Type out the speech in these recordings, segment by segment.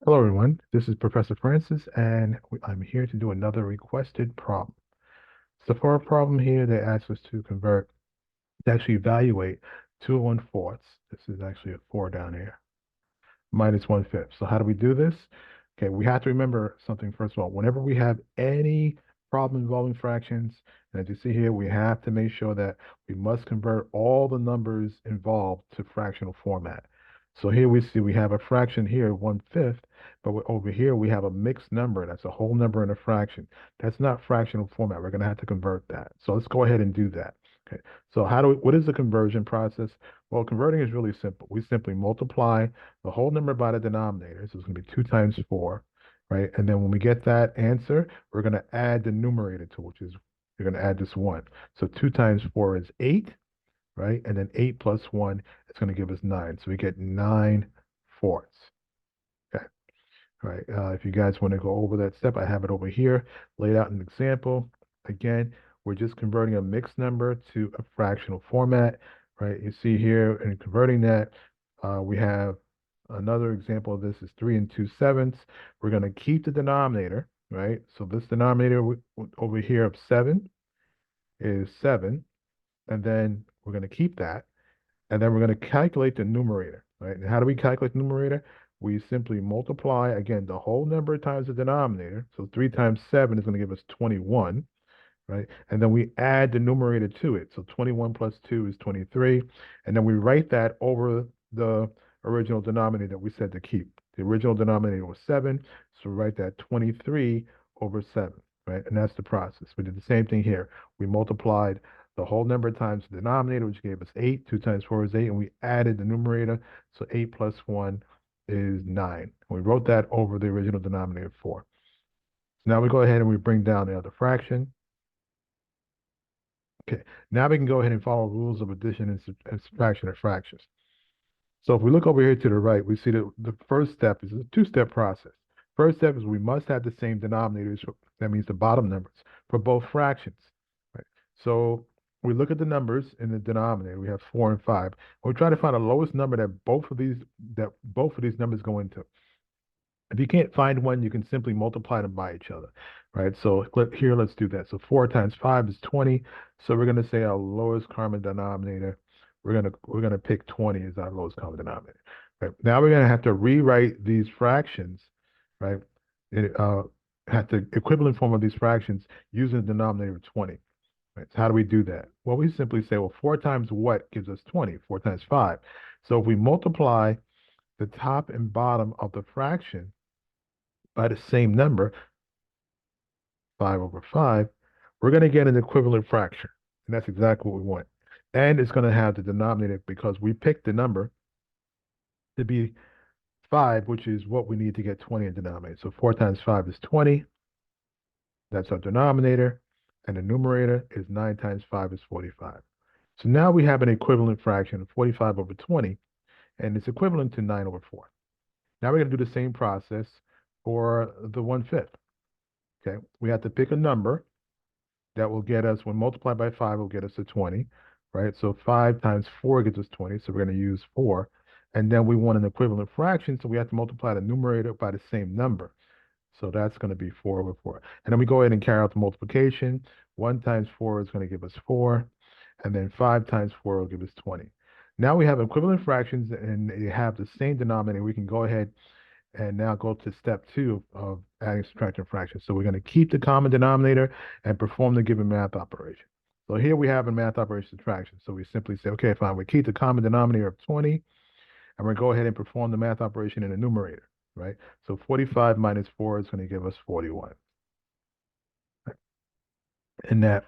Hello, everyone. This is Professor Francis, and I'm here to do another requested problem. So for our problem here, they asked us to actually evaluate 2 1/4. This is actually a 4 down here, minus 1/5. So how do we do this? Okay, we have to remember something first of all. Whenever we have any problem involving fractions, and as you see here, we have to make sure that we must convert all the numbers involved to fractional format. So here we see we have a fraction here, 1/5, but over here we have a mixed number. That's a whole number in a fraction. That's not fractional format. We're going to have to convert that. So let's go ahead and do that. Okay. So what is the conversion process? Well, converting is really simple. We simply multiply the whole number by the denominator. So it's going to be 2 times 4, right? And then when we get that answer, we're going to add the numerator to it, which is we're going to add this 1. So 2 times 4 is 8, right? And then 8 plus 1 is going to give us 9. So we get 9/4. Okay. All right. If you guys want to go over that step, I have it over here, laid out in an example. Again, we're just converting a mixed number to a fractional format, right? You see here, in converting that, we have another example of this is 3 2/7. We're going to keep the denominator, right? So this denominator over here of 7 is 7, and then we're going to keep that. And then we're going to calculate the numerator, right? And how do we calculate the numerator? We simply multiply, again, the whole number times the denominator. So 3 times 7 is going to give us 21, right? And then we add the numerator to it. So 21 plus 2 is 23. And then we write that over the original denominator that we said to keep. The original denominator was 7, so we write that 23 over 7, right? And that's the process. We did the same thing here. We multiplied the whole number times the denominator, which gave us 8. 2 times 4 is 8, and we added the numerator. So 8 plus 1 is 9. And we wrote that over the original denominator 4. So now we go ahead and we bring down the other fraction. Okay, now we can go ahead and follow rules of addition and subtraction of fractions. So if we look over here to the right, we see that the first step is a two-step process. First step is we must have the same denominators, that means the bottom numbers, for both fractions. Right? So we look at the numbers in the denominator. We have 4 and 5. And we try to find the lowest number that both of these numbers go into. If you can't find one, you can simply multiply them by each other, right? So here, let's do that. So 4 times 5 is 20. So we're going to say our lowest common denominator. We're gonna pick 20 as our lowest common denominator. Right? Now we're going to have to rewrite these fractions, right? It, have the equivalent form of these fractions using the denominator of 20. Right? So how do we do that? Well, we simply say, well, 4 times what gives us 20? 4 times 5. So if we multiply the top and bottom of the fraction by the same number, 5 over 5, we're going to get an equivalent fraction. And that's exactly what we want. And it's going to have the denominator because we picked the number to be 5, which is what we need to get 20 in denominator. So 4 times 5 is 20. That's our denominator. And the numerator is 9 times 5 is 45. So now we have an equivalent fraction of 45 over 20, and it's equivalent to 9 over 4. Now we're going to do the same process for the 1/5. Okay, we have to pick a number that will get us, when multiplied by 5, will get us to 20, right? So 5 times 4 gives us 20, so we're going to use 4. And then we want an equivalent fraction, so we have to multiply the numerator by the same number. So that's going to be 4 over 4. And then we go ahead and carry out the multiplication. 1 times 4 is going to give us 4. And then 5 times 4 will give us 20. Now we have equivalent fractions and they have the same denominator. We can go ahead and now go to step 2 of adding, subtracting fractions. So we're going to keep the common denominator and perform the given math operation. So here we have a math operation subtraction. So we simply say, okay, fine, we keep the common denominator of 20, and we're going to go ahead and perform the math operation in the numerator, right? So 45 minus 4 is going to give us 41. Right? And that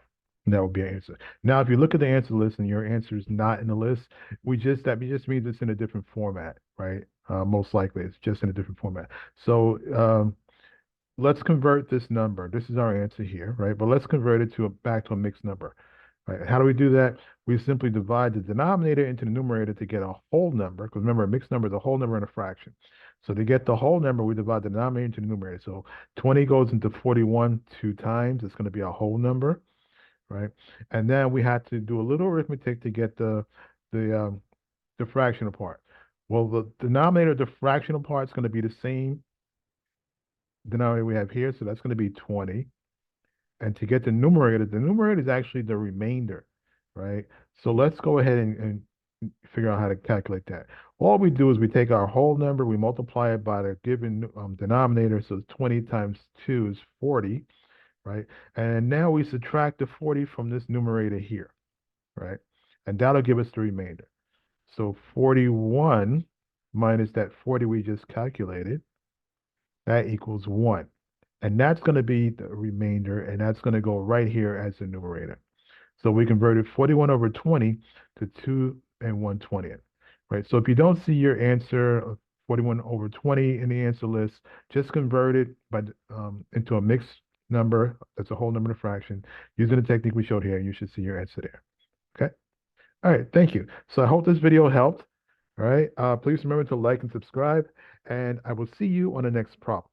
would be our answer. Now, if you look at the answer list and your answer is not in the list, that just means it's in a different format, right? Most likely, it's just in a different format. So let's convert this number. This is our answer here, right? But let's convert it back to a mixed number, right? How do we do that? We simply divide the denominator into the numerator to get a whole number. Because remember, a mixed number is a whole number and a fraction. So to get the whole number, we divide the denominator into the numerator. So 20 goes into 41 2 times. It's going to be a whole number, right? And then we had to do a little arithmetic to get the fractional part. Well, the denominator of the fractional part is going to be the same denominator we have here, so that's going to be 20. And to get the numerator is actually the remainder, right? So let's go ahead and figure out how to calculate that. All we do is we take our whole number, we multiply it by the given denominator, so 20 times 2 is 40, right? And now we subtract the 40 from this numerator here, right? And that'll give us the remainder. So 41 minus that 40 we just calculated, that equals 1. And that's going to be the remainder, and that's going to go right here as the numerator. So we converted 41 over 20 to 2 and 1/20th, right? So if you don't see your answer of 41 over 20 in the answer list, just convert it into a mixed number. That's a whole number and a fraction. Using the technique we showed here, you should see your answer there. Okay? All right, thank you. So I hope this video helped. All right, please remember to like and subscribe, and I will see you on the next problem.